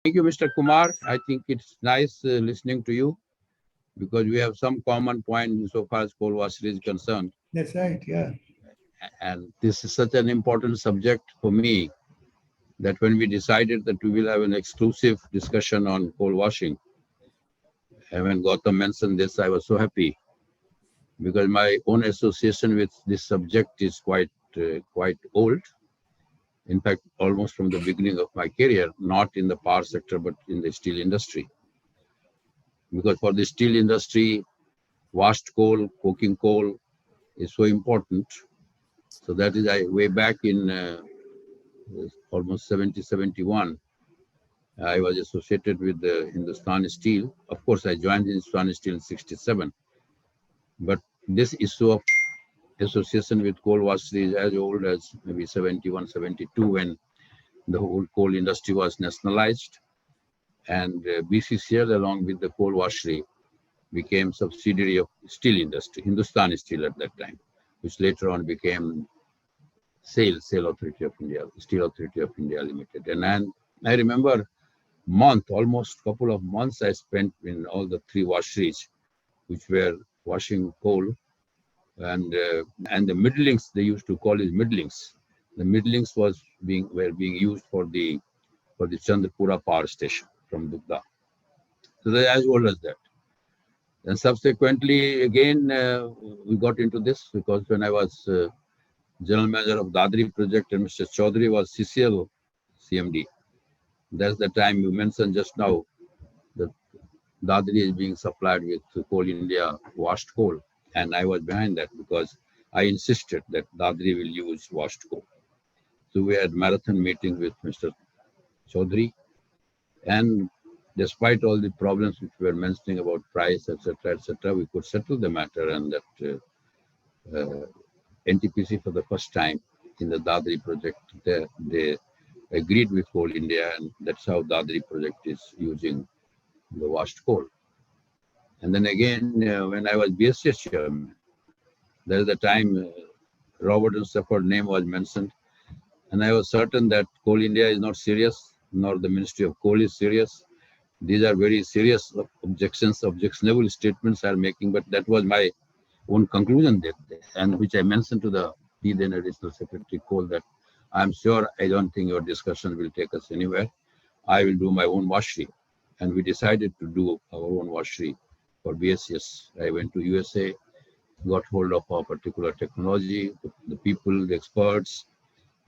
Thank you, Mr. Kumar. I think it's nice listening to you because we have some common point insofar as coal washery is concerned. That's right. Yeah. And this is such an important subject for me that when we decided that we will have an exclusive discussion on coal washing, and when Gautam mentioned this, I was so happy because my own association with this subject is quite old. In fact, almost from the beginning of my career, not in the power sector, but in the steel industry. Because for the steel industry, washed coal, coking coal is so important. So that is I way back in almost 70, 71. I was associated with the Hindustan Steel. Of course, I joined Hindustan Steel in 67. But this issue of association with coal washery is as old as maybe 71, 72 when the whole coal industry was nationalized. And BCCL along with the coal washery became subsidiary of steel industry, Hindustan Steel at that time, which later on became SAIL Authority of India, Steel Authority of India Limited. And I remember almost couple of months I spent in all the three washeries, which were washing coal and the middlings they used to call it middlings. The middlings were being used for the Chandrapura power station from Dugda. So they're as old as that. And subsequently, again, we got into this because when I was general manager of Dadri project and Mr. Chaudhary was CCL CMD, that's the time you mentioned just now that Dadri is being supplied with Coal India washed coal. And I was behind that because I insisted that Dadri will use washed coal. So we had marathon meetings with Mr. Chaudhary. And despite all the problems which we were mentioning about price, etc., we could settle the matter and that NTPC for the first time in the Dadri project, they agreed with Coal India, and that's how Dadri project is using the washed coal. And then again, when I was BSS chairman, there is a time Robert and Stafford name was mentioned, and I was certain that Coal India is not serious, nor the Ministry of Coal is serious. These are very serious objectionable statements are making, but that was my own conclusion that, and which I mentioned to the then Additional Secretary Coal that I'm sure I don't think your discussion will take us anywhere. I will do my own washery. And we decided to do our own washery for BSS. I went to USA, got hold of a particular technology, the people, the experts.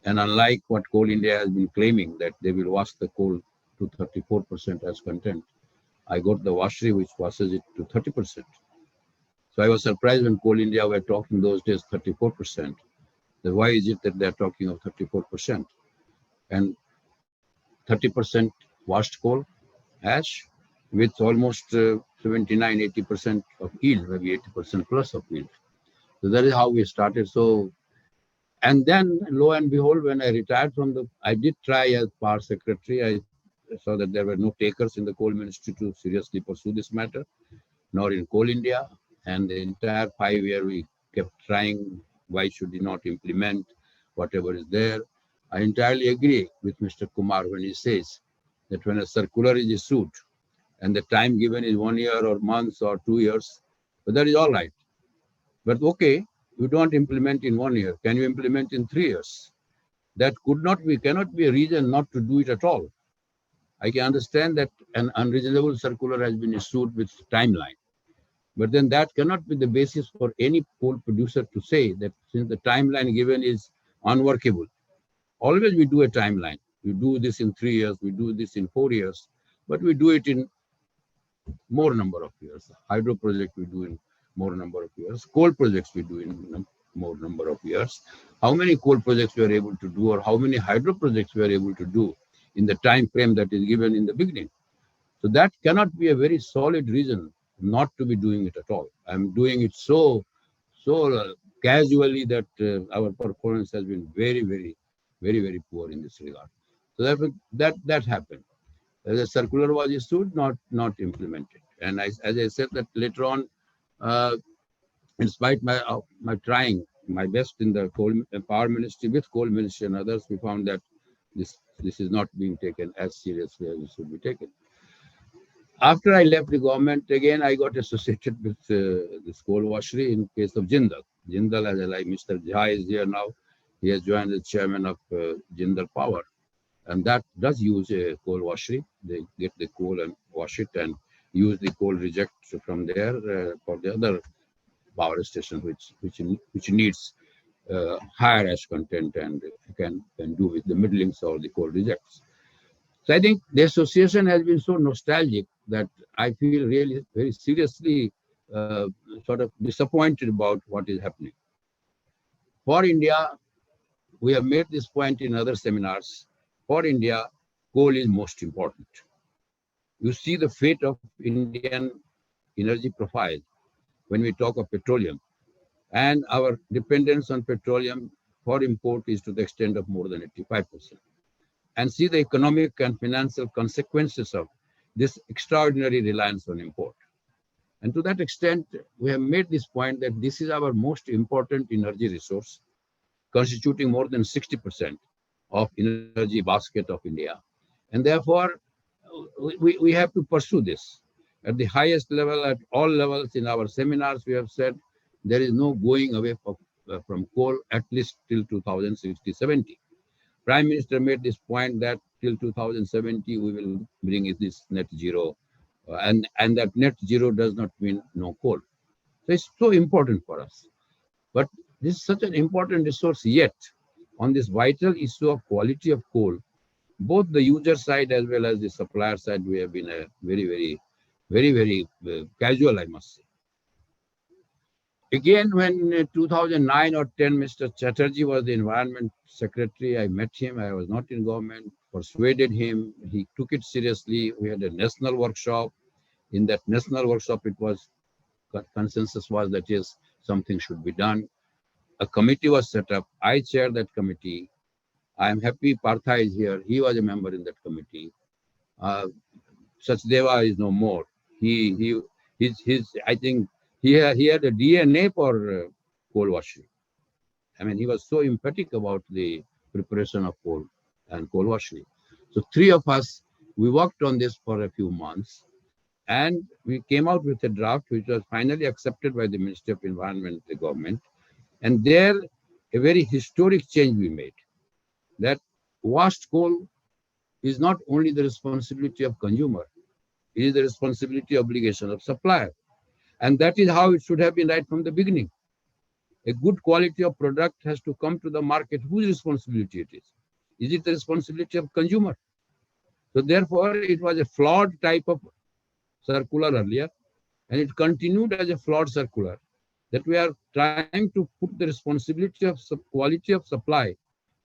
And unlike what Coal India has been claiming that they will wash the coal to 34% as content, I got the washery which washes it to 30%. So I was surprised when Coal India were talking those days 34%. Then why is it that they're talking of 34%? And 30% washed coal ash with almost 79, 80% of yield, maybe 80% plus of yield. So that is how we started. So, and then lo and behold, when I retired from I did try as power secretary. I saw that there were no takers in the coal ministry to seriously pursue this matter, nor in Coal India. And the entire 5 year we kept trying, why should we not implement whatever is there? I entirely agree with Mr. Kumar when he says that when a circular is issued and the time given is 1 year or months or 2 years, but that is all right. But okay, you don't implement in 1 year. Can you implement in 3 years? That cannot be a reason not to do it at all. I can understand that an unreasonable circular has been issued with timeline. But then that cannot be the basis for any coal producer to say that since the timeline given is unworkable. Always we do a timeline. We do this in 3 years, we do this in 4 years, but we do it in more number of years. Hydro project we do in more number of years. Coal projects we do in more number of years. How many coal projects we are able to do or how many hydro projects we are able to do in the time frame that is given in the beginning. So that cannot be a very solid reason not to be doing it at all. I'm doing it so casually that our performance has been very poor in this regard. So that happened. The circular was issued, not implemented. And as I said that later on, uh, in spite my trying my best in the coal power ministry with coal ministry and others, we found that This is not being taken as seriously as it should be taken. After I left the government, again I got associated with this coal washery in case of Jindal. Jindal, as I like, Mr. Jha is here now. He has joined as chairman of Jindal Power, and that does use a coal washery. They get the coal and wash it and use the coal reject from there for the other power station, which needs higher ash content and can do with the middlings or the coal rejects. So I think the association has been so nostalgic that I feel really very seriously sort of disappointed about what is happening. For India, we have made this point in other seminars. For India, coal is most important. You see the fate of Indian energy profile when we talk of petroleum, and our dependence on petroleum for import is to the extent of more than 85%. And see the economic and financial consequences of this extraordinary reliance on import. And to that extent, we have made this point that this is our most important energy resource, constituting more than 60% of energy basket of India. And therefore, we have to pursue this. At the highest level, at all levels in our seminars, we have said there is no going away from coal at least till 2060-70. Prime Minister made this point that till 2070 we will bring this net zero, and that net zero does not mean no coal. So it's so important for us. But this is such an important resource yet on this vital issue of quality of coal, both the user side as well as the supplier side, we have been a very casual, I must say. Again, when 2009 or 10, Mr. Chatterjee was the environment secretary, I met him. I was not in government, persuaded him. He took it seriously. We had a national workshop. In that national workshop, it was consensus was that yes, something should be done. A committee was set up. I chaired that committee. I am happy Partha is here. He was a member in that committee. Uh, Sachdeva is no more. His I think he had a DNA for coal washing. I mean, he was so emphatic about the preparation of coal and coal washing. So three of us, we worked on this for a few months, and we came out with a draft which was finally accepted by the Ministry of Environment, the government. And there, a very historic change we made, that washed coal is not only the responsibility of consumer, it is the responsibility obligation of supplier. And that is how it should have been right from the beginning. A good quality of product has to come to the market. Whose responsibility it is? Is it the responsibility of consumer? So therefore, it was a flawed type of circular earlier, and it continued as a flawed circular, that we are trying to put the responsibility of quality of supply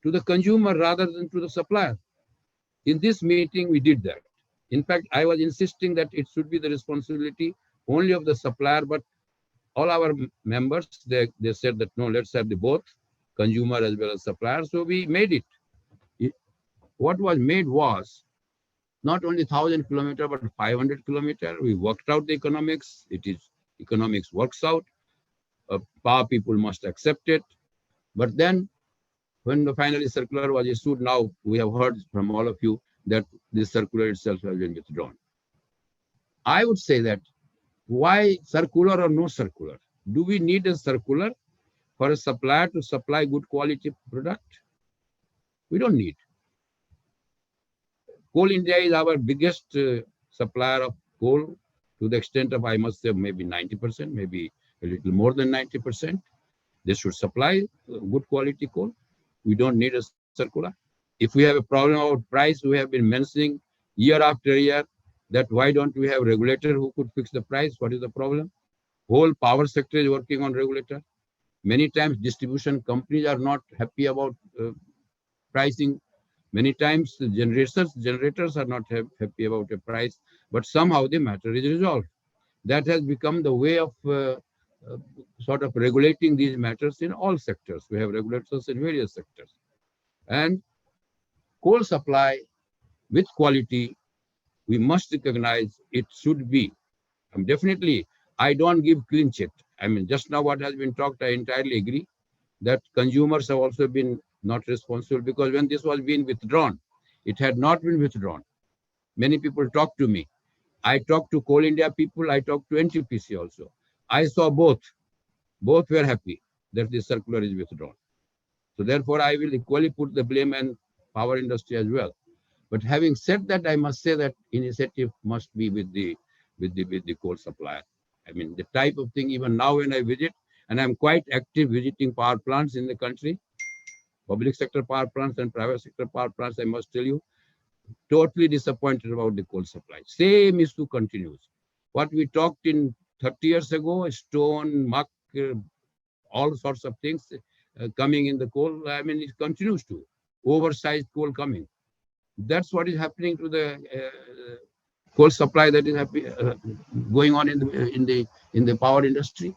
to the consumer rather than to the supplier. In this meeting, we did that. In fact, I was insisting that it should be the responsibility only of the supplier, but all our members, they said that no, let's have the both, consumer as well as supplier. So we made it. What was made was not only 1,000 kilometers, but 500 kilometers. We worked out the economics. Economics works out. Power people must accept it. But then when the finally circular was issued, now we have heard from all of you that this circular itself has been withdrawn. I would say that why circular or no circular? Do we need a circular for a supplier to supply good quality product? We don't need. Coal India is our biggest supplier of coal to the extent of, I must say, maybe 90%, maybe a little more than 90%. They should supply good quality coal. We don't need a circular. If we have a problem about price, we have been mentioning year after year that why don't we have regulator who could fix the price? What is the problem? Whole power sector is working on regulator. Many times distribution companies are not happy about pricing. Many times the generators are not happy about a price, but somehow the matter is resolved. That has become the way of sort of regulating these matters in all sectors. We have regulators in various sectors. And coal supply with quality, we must recognize it should be. Definitely, I don't give clean check. I mean, just now what has been talked, I entirely agree that consumers have also been not responsible, because when this was being withdrawn, it had not been withdrawn. Many people talked to me. I talked to Coal India people, I talked to NTPC also. I saw both. Both were happy that this circular is withdrawn. So therefore, I will equally put the blame on power industry as well. But having said that, I must say that initiative must be with the coal supplier. I mean, the type of thing, even now when I visit, and I'm quite active visiting power plants in the country, public sector power plants and private sector power plants, I must tell you, totally disappointed about the coal supply. Same issue continues. What we talked in 30 years ago, stone, muck, all sorts of things coming in the coal, I mean, it continues to. Oversized coal coming. That's what is happening to the coal supply that is going on in the power industry.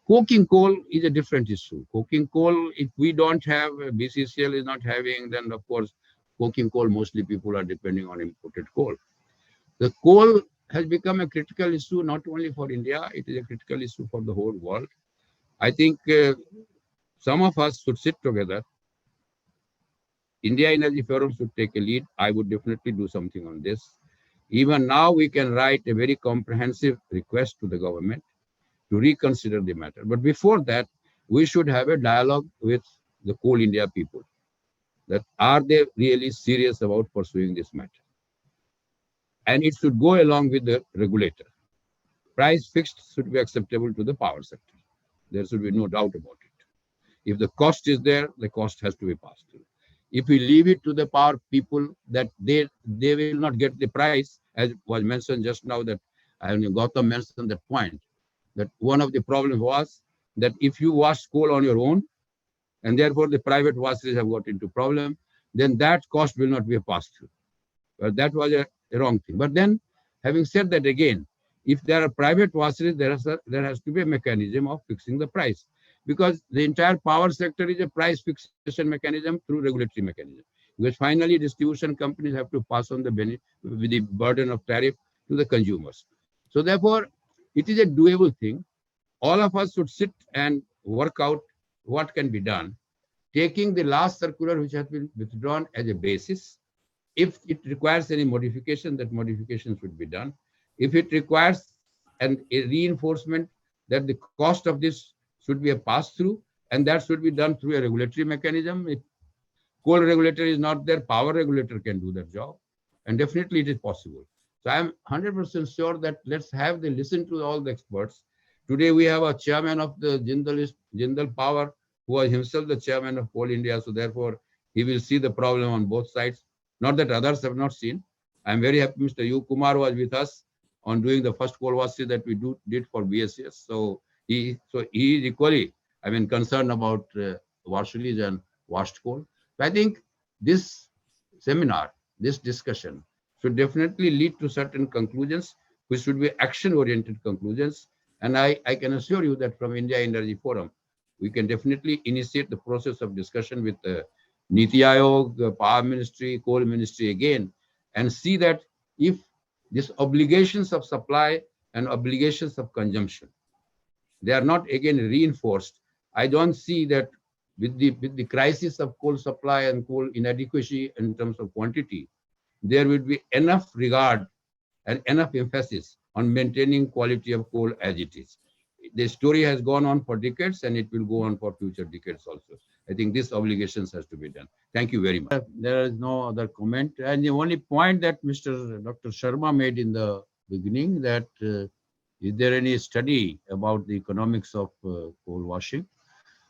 Coking coal is a different issue. Coking coal, if we don't have, BCCL is not having, then of course, coking coal, mostly people are depending on imported coal. The coal has become a critical issue, not only for India, it is a critical issue for the whole world. I think some of us should sit together. India Energy Forum should take a lead. I would definitely do something on this. Even now, we can write a very comprehensive request to the government to reconsider the matter. But before that, we should have a dialogue with the Coal India people. That are they really serious about pursuing this matter? And it should go along with the regulator. Price fixed should be acceptable to the power sector. There should be no doubt about it. If the cost is there, the cost has to be passed through. If we leave it to the power people that they will not get the price, as was mentioned just now, that Gautam mentioned that point, that one of the problems was that if you wash coal on your own, and therefore the private washeries have got into problem, then that cost will not be a pass-through. But that was a wrong thing. But then, having said that again, if there are private washeries, there has to be a mechanism of fixing the price, because the entire power sector is a price fixation mechanism through regulatory mechanism. Because finally, distribution companies have to pass on with the burden of tariff to the consumers. So therefore, it is a doable thing. All of us should sit and work out what can be done, taking the last circular which has been withdrawn as a basis. If it requires any modification, that modification should be done. If it requires a reinforcement that the cost of this should be a pass-through, and that should be done through a regulatory mechanism. If coal regulator is not there, power regulator can do that job, and definitely it is possible. So I am 100% sure that listen to all the experts. Today we have a chairman of the Jindal Power, who was himself the chairman of Coal India. So therefore, he will see the problem on both sides. Not that others have not seen. I am very happy Mr. U. Kumar was with us on doing the first coal wash that we did for BSS. So he is equally, concerned about washeries and washed coal. So I think this seminar, this discussion should definitely lead to certain conclusions, which should be action-oriented conclusions. And I can assure you that from India Energy Forum, we can definitely initiate the process of discussion with Niti Aayog, Power Ministry, Coal Ministry again, and see that if these obligations of supply and obligations of consumption, they are not again reinforced. I don't see that with the crisis of coal supply and coal inadequacy in terms of quantity, there will be enough regard and enough emphasis on maintaining quality of coal as it is. The story has gone on for decades, and it will go on for future decades also. I think this obligations has to be done. Thank you very much. There is no other comment. And the only point that Dr. Sharma made in the beginning, that is there any study about the economics of coal washing?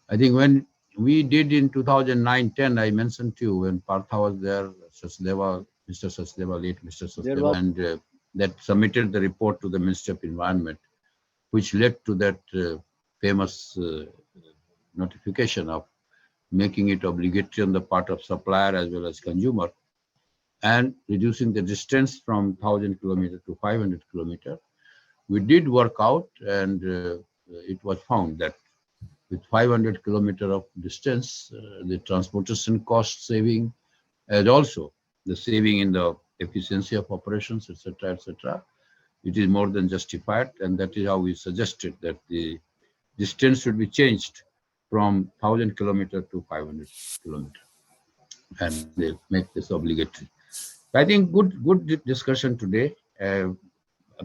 I think when we did in 2009-10, I mentioned to you, when Partha was there, Mr. Sachdeva, late Mr. Sachdeva, and that submitted the report to the Ministry of Environment, which led to that famous notification of making it obligatory on the part of supplier as well as consumer, and reducing the distance from 1,000 kilometers to 500 kilometers. We did work out, and it was found that with 500 kilometers of distance, the transportation cost saving, and also the saving in the efficiency of operations, etc., it is more than justified, and that is how we suggested that the distance should be changed from 1,000 kilometer to 500 kilometer, and they make this obligatory. I think good discussion today.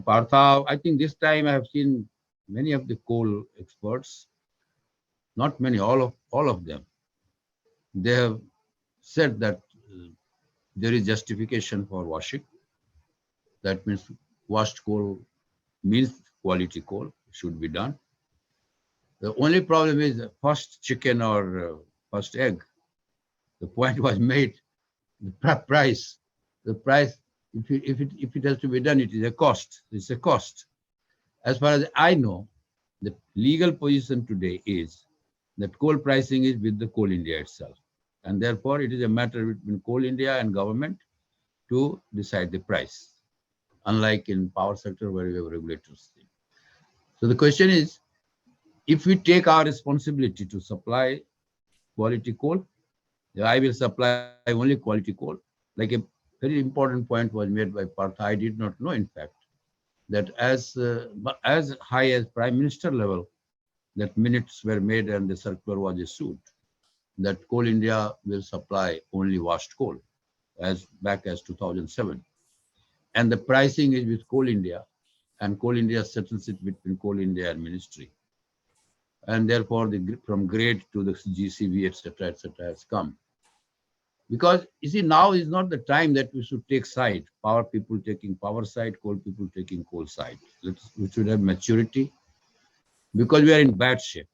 Partha, I think this time I have seen many of the coal experts, not many, all of them. They have said that there is justification for washing. That means washed coal means quality coal should be done. The only problem is the first chicken or first egg. The point was made. The price, the price. If it has to be done, it is a cost. It's a cost. As far as I know, the legal position today is that coal pricing is with the Coal India itself, and therefore it is a matter between Coal India and government to decide the price. Unlike in power sector where we have regulators. So the question is, if we take our responsibility to supply quality coal, I will supply only quality coal. Like a very important point was made by Partha. I did not know, in fact, that as high as Prime Minister level, that minutes were made and the circular was issued that Coal India will supply only washed coal as back as 2007. And the pricing is with Coal India, and Coal India settles it between Coal India and Ministry. And therefore, from grade to the GCV, etc., has come. Because you see, now is not the time that we should take side. Power people taking power side, coal people taking coal side. We should have maturity because we are in bad shape.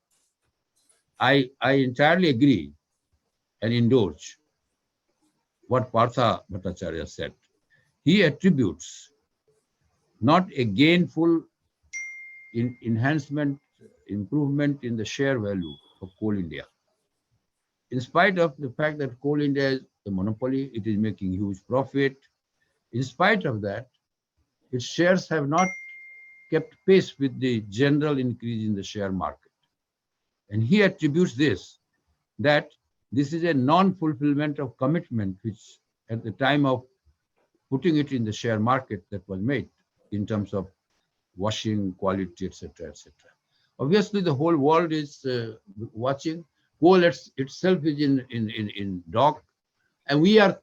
I entirely agree and endorse what Partha Bhattacharya said. He attributes not a gainful enhancement, improvement in the share value of Coal India. In spite of the fact that Coal India is a monopoly, it is making huge profit. In spite of that, its shares have not kept pace with the general increase in the share market. And he attributes that this is a non-fulfillment of commitment, which at the time of putting it in the share market that was made in terms of washing, quality, etc., etc. Obviously, the whole world is watching. Coal itself is in dock, and we are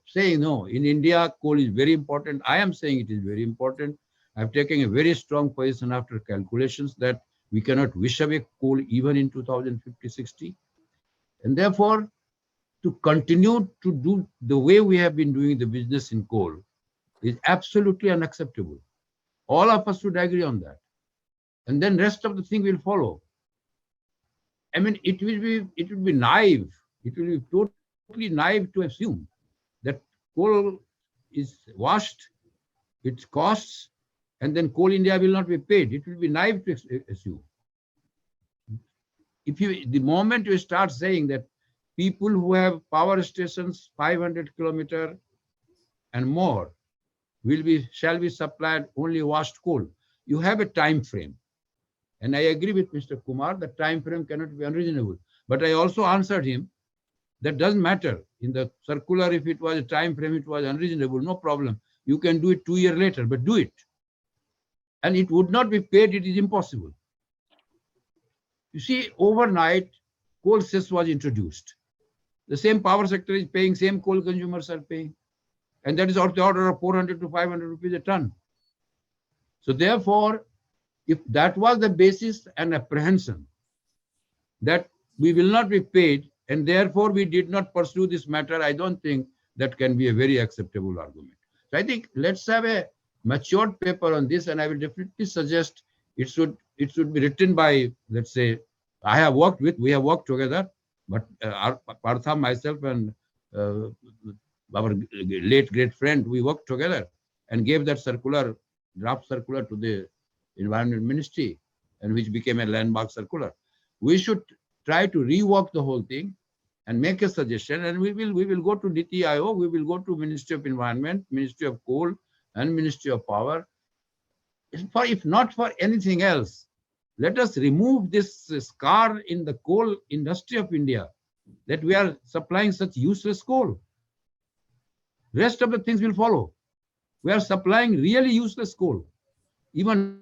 saying no. In India, coal is very important. I am saying it is very important. I've taken a very strong position after calculations that we cannot wish away coal even in 2050, 60, and therefore to continue to do the way we have been doing the business in coal is absolutely unacceptable. All of us should agree on that. And then rest of the thing will follow. I mean, it will be naive. It will be totally naive to assume that coal is washed, its costs, and then Coal India will not be paid. It will be naive to assume. The moment you start saying that people who have power stations 500 kilometer and more shall be supplied only washed coal, you have a time frame. And I agree with Mr. Kumar that time frame cannot be unreasonable. But I also answered him that doesn't matter. In the circular, if it was a time frame, it was unreasonable, no problem. You can do it 2 years later, but do it. And it would not be paid, it is impossible. You see, overnight, coal cess was introduced. The same power sector is paying, same coal consumers are paying. And that is of the order of 400 to 500 rupees a ton. So therefore, if that was the basis and apprehension that we will not be paid and therefore we did not pursue this matter, I don't think that can be a very acceptable argument. So I think let's have a matured paper on this, and I will definitely suggest it should be written by, let's say, we have worked together, but Partha, myself, and our late great friend, we worked together and gave that draft circular to the Environment Ministry, and which became a landmark circular. We should try to rework the whole thing and make a suggestion, and we will go to Niti Aayog, we will go to Ministry of Environment, Ministry of Coal, and Ministry of Power. If not for anything else, let us remove this scar in the coal industry of India that we are supplying such useless coal. Rest of the things will follow. We are supplying really useless coal. Even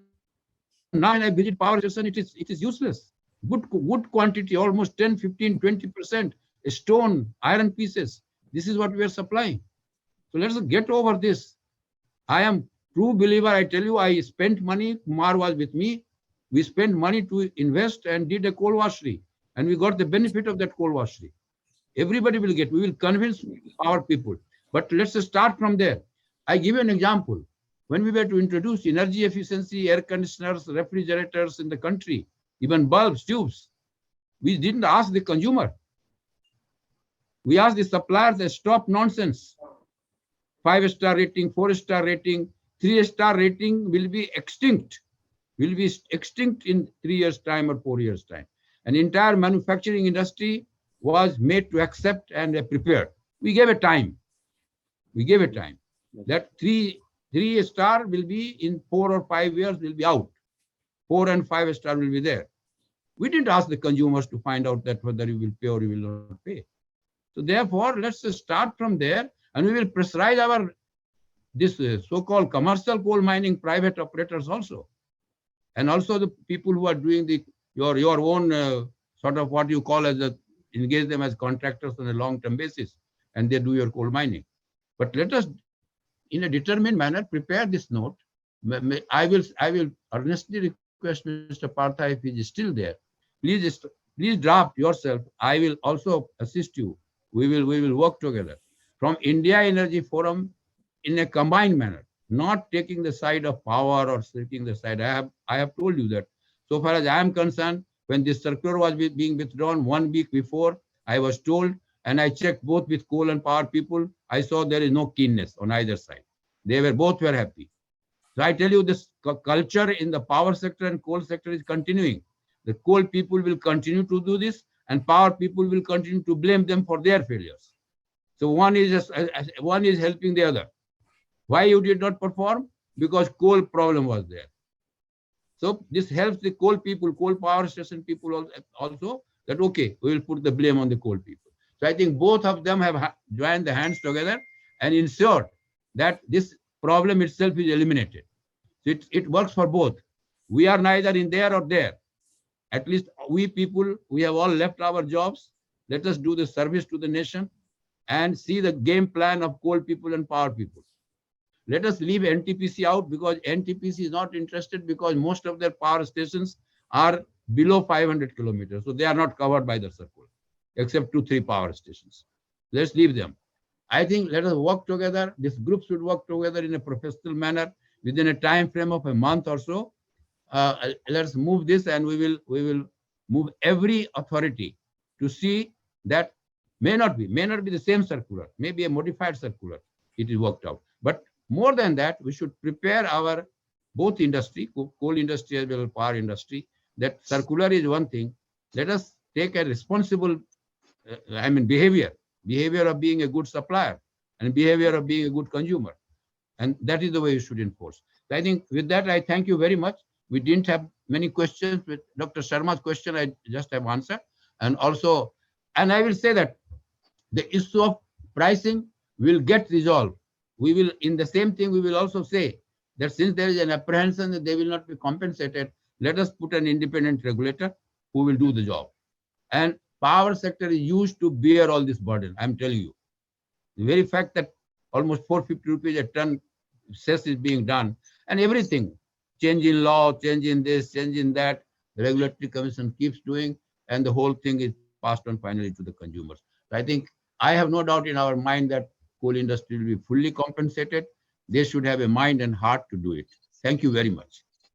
now, when I visit power station, it is useless. good quantity, almost 10, 15, 20% stone, iron pieces. This is what we are supplying. So let's get over this. I am true believer. I tell you, I spent money. Kumar was with me. We spent money to invest and did a coal washery, and we got the benefit of that coal washery. Everybody will get. We will convince our people. But let's start from there. I give you an example. When we were to introduce energy efficiency, air conditioners, refrigerators in the country, even bulbs, tubes, we didn't ask the consumer. We asked the suppliers to stop nonsense. 5-star rating, 4-star rating, 3-star rating will be extinct. Will be extinct in 3 years' time or 4 years' time. An entire manufacturing industry was made to accept and prepare. We gave a time. We gave a time. That three star will be in 4 or 5 years will be out. 4 and 5 star will be there. We didn't ask the consumers to find out that whether you will pay or you will not pay. So therefore, let's start from there, and we will pressurize our this so-called commercial coal mining private operators also, and also the people who are doing the your own sort of what you call as a engage them as contractors on a long-term basis, and they do your coal mining. But let us, in a determined manner, prepare this note. I will earnestly request Mr. Partha, if he is still there, please draft yourself. I will also assist you. We will work together from India Energy Forum in a combined manner, not taking the side of power or taking the side. I have told you that so far as I am concerned, when this circular was being withdrawn 1 week before, I was told, and I checked both with coal and power people. I saw there is no keenness on either side. They were both were happy. So I tell you, this culture in the power sector and coal sector is continuing. The coal people will continue to do this, and power people will continue to blame them for their failures. So one is helping the other. Why you did not perform? Because coal problem was there. So this helps the coal people, coal power station people also, that okay, we will put the blame on the coal people. So I think both of them have joined the hands together and ensured that this problem itself is eliminated. So it works for both. We are neither in there or there. At least we people, we have all left our jobs. Let us do the service to the nation and see the game plan of coal people and power people. Let us leave NTPC out, because NTPC is not interested, because most of their power stations are below 500 kilometers. So they are not covered by the circle, except 2, 3 power stations. Let's leave them. I think let us work together. This group should work together in a professional manner within a time frame of a month or so. Let's move this, and we will move every authority to see that may not be the same circular, maybe a modified circular. It is worked out. But more than that, we should prepare our both industry, coal industry as well as power industry. That circular is one thing. Let us take a responsible, behavior of being a good supplier and behavior of being a good consumer. And that is the way you should enforce. So I think with that, I thank you very much. We didn't have many questions. With Dr. Sharma's question, I just have answered. And also, and I will say that the issue of pricing will get resolved. We will, in the same thing, we will also say that since there is an apprehension that they will not be compensated, let us put an independent regulator who will do the job. And power sector is used to bear all this burden. I'm telling you. The very fact that almost 450 rupees a ton cess is being done, and everything, change in law, change in this, change in that, the regulatory commission keeps doing, and the whole thing is passed on finally to the consumers. So I think I have no doubt in our mind that coal industry will be fully compensated. They should have a mind and heart to do it. Thank you very much.